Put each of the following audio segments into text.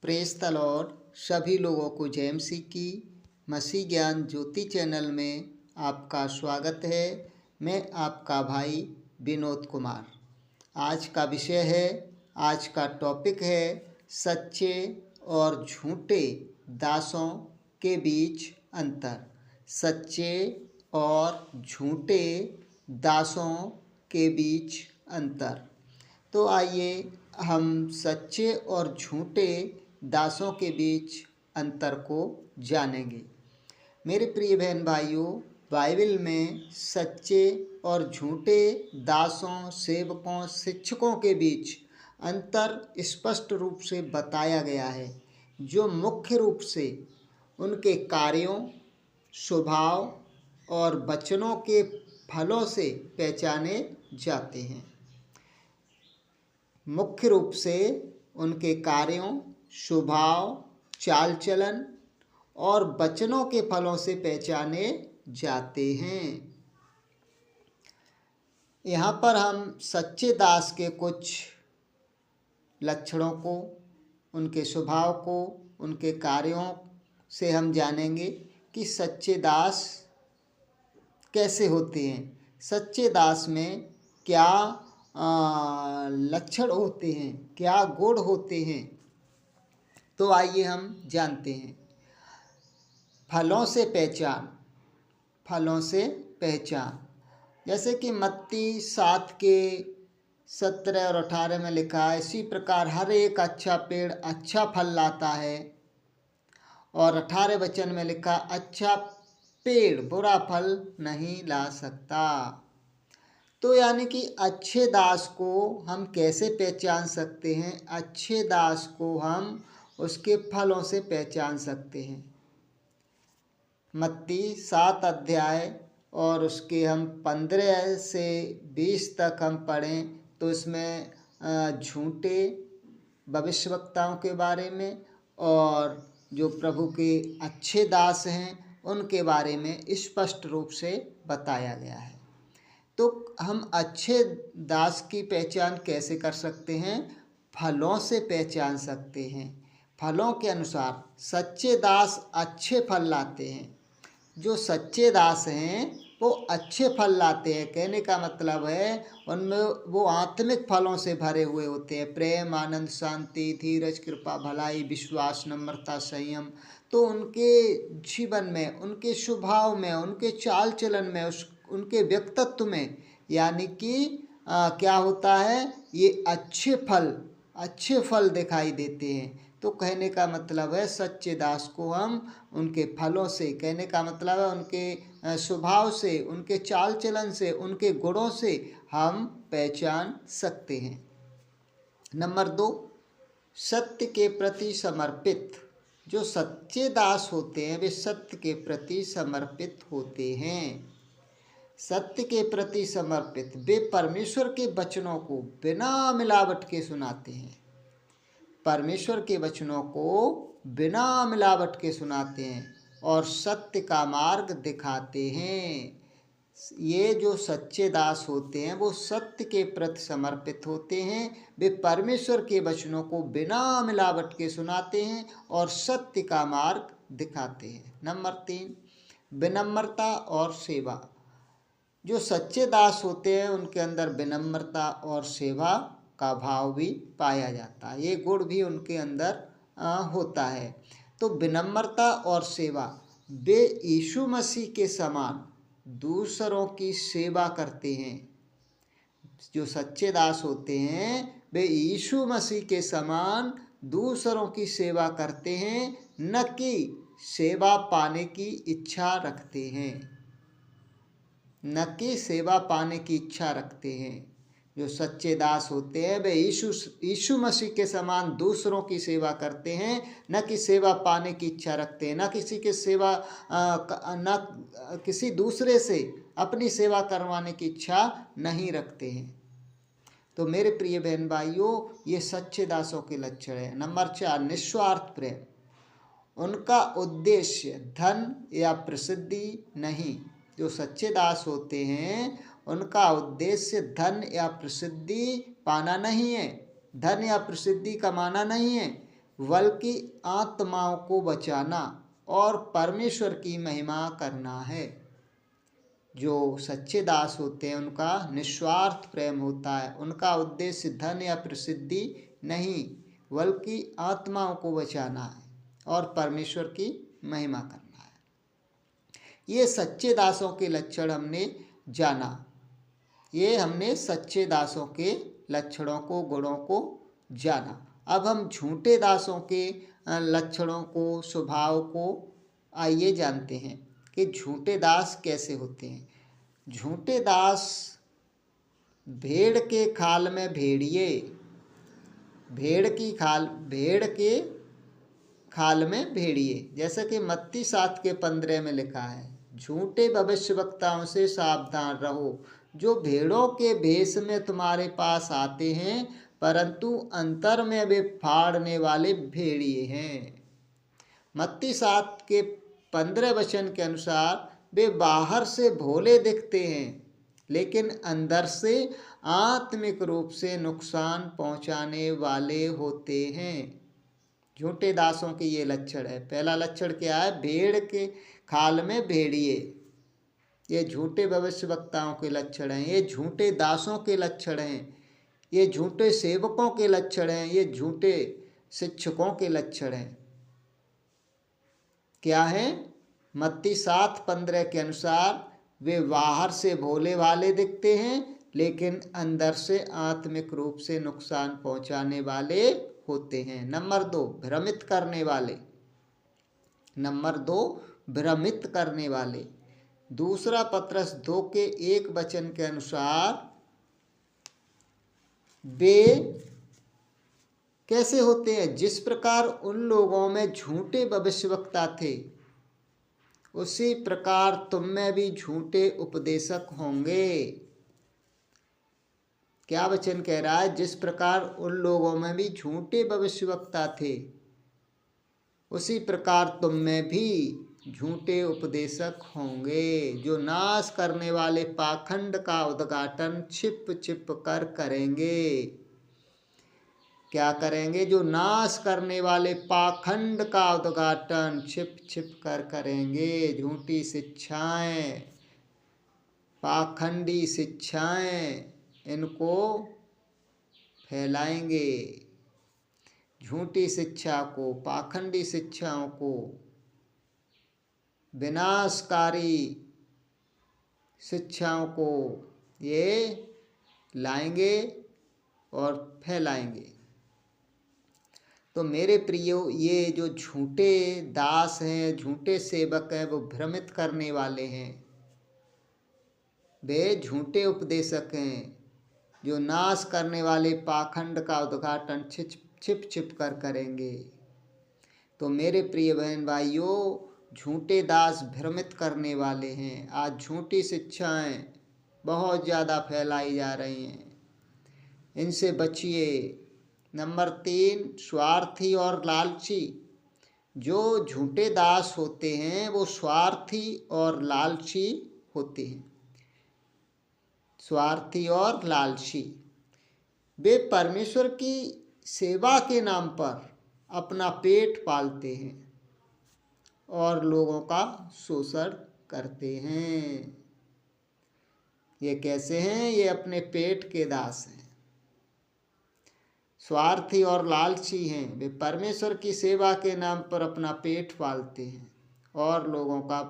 Praise the Lord. सभी लोगों को जय मसीह की। मसीह ज्ञान ज्योति चैनल में आपका स्वागत है। मैं आपका भाई विनोद कुमार। आज का विषय है, आज का टॉपिक है सच्चे और झूठे दासों के बीच अंतर। सच्चे और झूठे दासों के बीच अंतर। तो आइए हम सच्चे और झूठे दासों के बीच अंतर को जानेंगे। मेरे प्रिय बहन भाइयों, बाइबल में सच्चे और झूठे दासों, सेवकों, शिक्षकों के बीच अंतर स्पष्ट रूप से बताया गया है, जो मुख्य रूप से उनके कार्यों, स्वभाव और वचनों के फलों से पहचाने जाते हैं। मुख्य रूप से उनके कार्यों, स्वभाव, चाल चलन और वचनों के फलों से पहचाने जाते हैं। यहाँ पर हम सच्चे दास के कुछ लक्षणों को, उनके स्वभाव को, उनके कार्यों से हम जानेंगे कि सच्चे दास कैसे होते हैं, सच्चे दास में क्या लक्षण होते हैं, क्या गुण होते हैं। तो आइए हम जानते हैं। फलों से पहचान। फलों से पहचान, जैसे कि मत्ती 7 के 17 और 18 में लिखा है, इसी प्रकार हर एक अच्छा पेड़ अच्छा फल लाता है। और 18 वचन में लिखा, अच्छा पेड़ बुरा फल नहीं ला सकता। तो यानी कि अच्छे दास को हम कैसे पहचान सकते हैं? अच्छे दास को हम उसके फलों से पहचान सकते हैं। मत्ती 7 अध्याय और उसके हम 15 से 20 तक हम पढ़ें तो इसमें झूठे भविष्यवक्ताओं के बारे में और जो प्रभु के अच्छे दास हैं उनके बारे में स्पष्ट रूप से बताया गया है। तो हम अच्छे दास की पहचान कैसे कर सकते हैं? फलों से पहचान सकते हैं। फलों के अनुसार सच्चे दास अच्छे फल लाते हैं। जो सच्चे दास हैं वो अच्छे फल लाते हैं। कहने का मतलब है उनमें वो आत्मिक फलों से भरे हुए होते हैं। प्रेम, आनंद, शांति, धीरज, कृपा, भलाई, विश्वास, नम्रता, संयम। तो उनके जीवन में, उनके स्वभाव में, उनके चाल चलन में, उनके व्यक्तित्व में यानी कि क्या होता है, ये अच्छे फल दिखाई देते हैं। तो कहने का मतलब है सच्चे दास को हम उनके फलों से, कहने का मतलब है उनके स्वभाव से, उनके चाल चलन से, उनके गुणों से हम पहचान सकते हैं। नंबर 2, सत्य के प्रति समर्पित। जो सच्चे दास होते हैं वे सत्य के प्रति समर्पित होते हैं। सत्य के प्रति समर्पित, वे परमेश्वर के वचनों को बिना मिलावट के सुनाते हैं। परमेश्वर के वचनों को बिना मिलावट के सुनाते हैं और सत्य का मार्ग दिखाते हैं। ये जो सच्चे दास होते हैं वो सत्य के प्रति समर्पित होते हैं। वे परमेश्वर के वचनों को बिना मिलावट के सुनाते हैं और सत्य का मार्ग दिखाते हैं। नंबर 3, विनम्रता और सेवा। जो सच्चे दास होते हैं उनके अंदर विनम्रता और सेवा का भाव भी पाया जाता है। ये गुण भी उनके अंदर होता है। तो विनम्रता और सेवा, वे यीशु मसीह के समान दूसरों की सेवा करते हैं। जो सच्चे दास होते हैं वे यीशु मसीह के समान दूसरों की सेवा करते हैं, न कि सेवा पाने की इच्छा रखते हैं। न कि सेवा पाने की इच्छा रखते हैं। जो सच्चे दास होते हैं वे यीशु मसीह के समान दूसरों की सेवा करते हैं, न कि सेवा पाने की इच्छा रखते हैं, न किसी के सेवा न किसी दूसरे से अपनी सेवा करवाने की इच्छा नहीं रखते हैं। तो मेरे प्रिय बहन भाइयों, ये सच्चे दासों के लक्षण है। नंबर 4, निस्वार्थ प्रेम। उनका उद्देश्य धन या प्रसिद्धि नहीं। जो सच्चे दास होते हैं उनका उद्देश्य धन या प्रसिद्धि पाना नहीं है, धन या प्रसिद्धि कमाना नहीं है। बल्कि आत्माओं को बचाना और परमेश्वर की महिमा करना है। जो सच्चे दास होते हैं उनका निस्वार्थ प्रेम होता है। उनका उद्देश्य धन या प्रसिद्धि नहीं, बल्कि आत्माओं को बचाना है और परमेश्वर की महिमा करना है। ये सच्चे दासों के लक्षण हमने जाना। ये हमने सच्चे दासों के लक्षणों को, गुणों को जाना। अब हम झूठे दासों के लक्षणों को, स्वभाव को आइए जानते हैं कि झूठे दास कैसे होते हैं। झूठे दास भेड़ के खाल में भेड़िए, भेड़ के खाल में भेड़िए, जैसा कि मत्ती 7:15 में लिखा है। झूठे भविष्यवक्ताओं से सावधान रहो, जो भेड़ों के भेष में तुम्हारे पास आते हैं, परंतु अंतर में वे फाड़ने वाले भेड़िए हैं। मत्ती 7:15 के अनुसार वे बाहर से भोले दिखते हैं, लेकिन अंदर से आत्मिक रूप से नुकसान पहुंचाने वाले होते हैं। झूठे दासों के ये लक्षण है। पहला लक्षण क्या है? भेड़ के खाल में भेड़िए। ये झूठे भविष्यवक्ताओं के लक्षण हैं, ये झूठे दासों के लक्षण हैं, ये झूठे सेवकों के लक्षण हैं, ये झूठे शिक्षकों के लक्षण हैं। क्या है? मत्ती 7:15 के अनुसार वे बाहर से भोले भाले दिखते हैं, लेकिन अंदर से आत्मिक रूप से नुकसान पहुंचाने वाले होते हैं। नंबर 2, भ्रमित करने वाले। नंबर 2, भ्रमित करने वाले। दूसरा पत्रस 2:1 के अनुसार वे कैसे होते हैं? जिस प्रकार उन लोगों में झूठे भविष्यवक्ता थे, उसी प्रकार तुम में भी झूठे उपदेशक होंगे। क्या वचन कह रहा है? जिस प्रकार उन लोगों में भी झूठे भविष्यवक्ता थे, उसी प्रकार तुम में भी झूठे उपदेशक होंगे, जो नाश करने वाले पाखंड का उद्घाटन छिप छिप कर करेंगे। क्या करेंगे? जो नाश करने वाले पाखंड का उद्घाटन छिप छिप कर करेंगे। झूठी शिक्षाएं, पाखंडी शिक्षाएं, इनको फैलाएंगे। झूठी शिक्षा को, पाखंडी शिक्षाओं को, विनाशकारी शिक्षाओं को ये लाएंगे और फैलाएंगे। तो मेरे प्रियो, ये जो झूठे दास हैं, झूठे सेवक हैं, वो भ्रमित करने वाले हैं। वे झूठे उपदेशक हैं, जो नाश करने वाले पाखंड का उद्घाटन छिप छिप कर करेंगे। तो मेरे प्रिय बहन भाइयों, झूठे दास भ्रमित करने वाले हैं। आज झूठी शिक्षाएं बहुत ज़्यादा फैलाई जा रही हैं, इनसे बचिए। नंबर 3, स्वार्थी और लालची। जो झूठे दास होते हैं वो स्वार्थी और लालची होते हैं। स्वार्थी और लालची, वे परमेश्वर की सेवा के नाम पर अपना पेट पालते हैं और लोगों का शोषण करते हैं। ये कैसे हैं? ये अपने पेट के दास हैं, स्वार्थी और लालची हैं। वे परमेश्वर की सेवा के नाम पर अपना पेट पालते हैं और लोगों का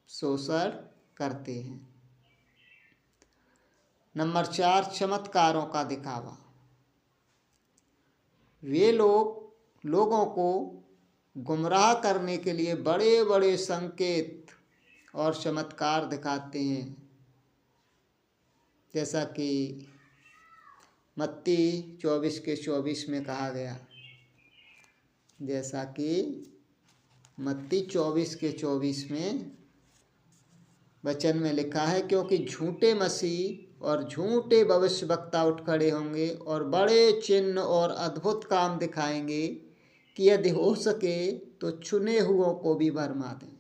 शोषण करते हैं। नंबर 4, चमत्कारों का दिखावा। वे लोगों को गुमराह करने के लिए बड़े बड़े संकेत और चमत्कार दिखाते हैं, जैसा कि मत्ती 24:24 में कहा गया। जैसा कि मत्ती 24:24 में वचन में लिखा है, क्योंकि झूठे मसीह और झूठे भविष्यवक्ता उठ खड़े होंगे और बड़े चिन्ह और अद्भुत काम दिखाएंगे कि यदि हो सके तो चुने हुओं को भी भरमा दें।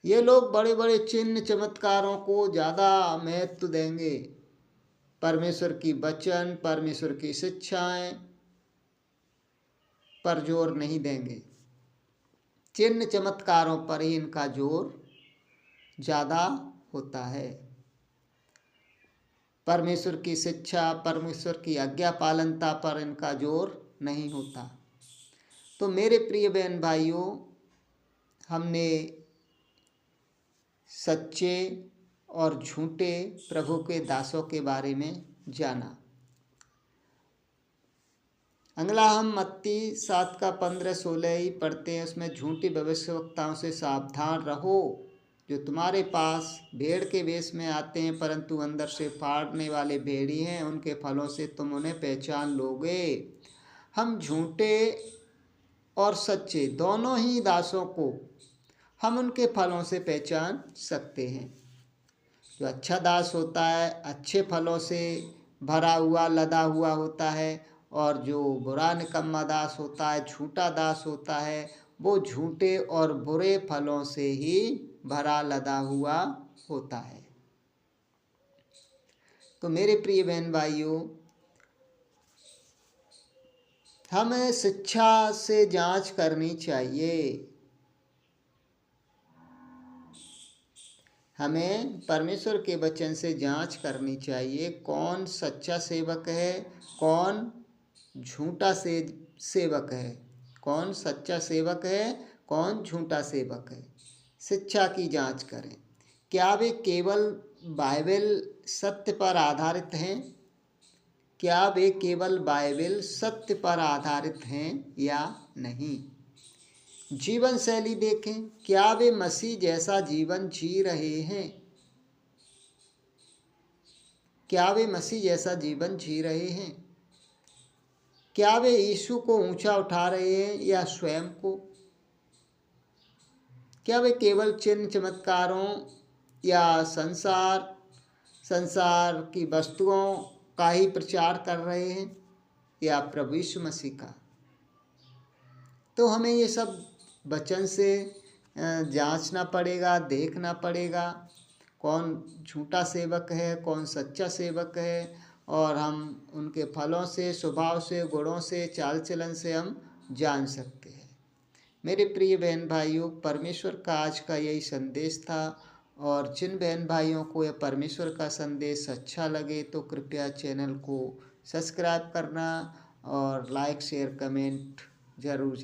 ये लोग बड़े बड़े चिन्ह चमत्कारों को ज़्यादा महत्व देंगे। परमेश्वर की वचन, परमेश्वर की शिक्षाएं पर जोर नहीं देंगे, चिन्ह चमत्कारों पर ही इनका जोर ज़्यादा होता है। परमेश्वर की शिक्षा, परमेश्वर की आज्ञा पालनता पर इनका जोर नहीं होता। तो मेरे प्रिय बहन भाइयों, हमने सच्चे और झूठे प्रभु के दासों के बारे में जाना। अगला हम मत्ती 7:15-16 ही पढ़ते हैं। उसमें झूठी भविष्यवक्ताओं से सावधान रहो, जो तुम्हारे पास भेड़ के वेश में आते हैं परंतु अंदर से फाड़ने वाले भेड़ी हैं। उनके फलों से तुम उन्हें पहचान लोगे। हम झूठे और सच्चे दोनों ही दासों को हम उनके फलों से पहचान सकते हैं। जो अच्छा दास होता है अच्छे फलों से भरा हुआ लदा हुआ होता है, और जो बुरा निकम्मा दास होता है, झूठा दास होता है, वो झूठे और बुरे फलों से ही भरा लदा हुआ होता है। तो मेरे प्रिय बहन भाइयों, हमें शिक्षा से जांच करनी चाहिए। हमें परमेश्वर के वचन से जांच करनी चाहिए, कौन सच्चा सेवक है, कौन झूठा सेवक है, कौन सच्चा सेवक है, कौन झूठा सेवक है। शिक्षा की जांच करें, क्या वे केवल बाइबल सत्य पर आधारित हैं, क्या वे केवल बाइबल सत्य पर आधारित हैं या नहीं। जीवन शैली देखें, क्या वे मसीह जैसा जीवन जी रहे हैं, क्या वे मसीह जैसा जीवन जी रहे हैं, क्या वे यीशु को ऊंचा उठा रहे हैं या स्वयं को, क्या वे केवल चिन्ह चमत्कारों या संसार की वस्तुओं का ही प्रचार कर रहे हैं या प्रभु यीशु मसीह का। तो हमें ये सब वचन से जांचना पड़ेगा, देखना पड़ेगा कौन झूठा सेवक है, कौन सच्चा सेवक है, और हम उनके फलों से, स्वभाव से, गुणों से, चाल चलन से हम जान सकते हैं। मेरे प्रिय बहन भाइयों, परमेश्वर का आज का यही संदेश था, और जिन बहन भाइयों को यह परमेश्वर का संदेश अच्छा लगे तो कृपया चैनल को सब्सक्राइब करना और लाइक शेयर कमेंट ज़रूर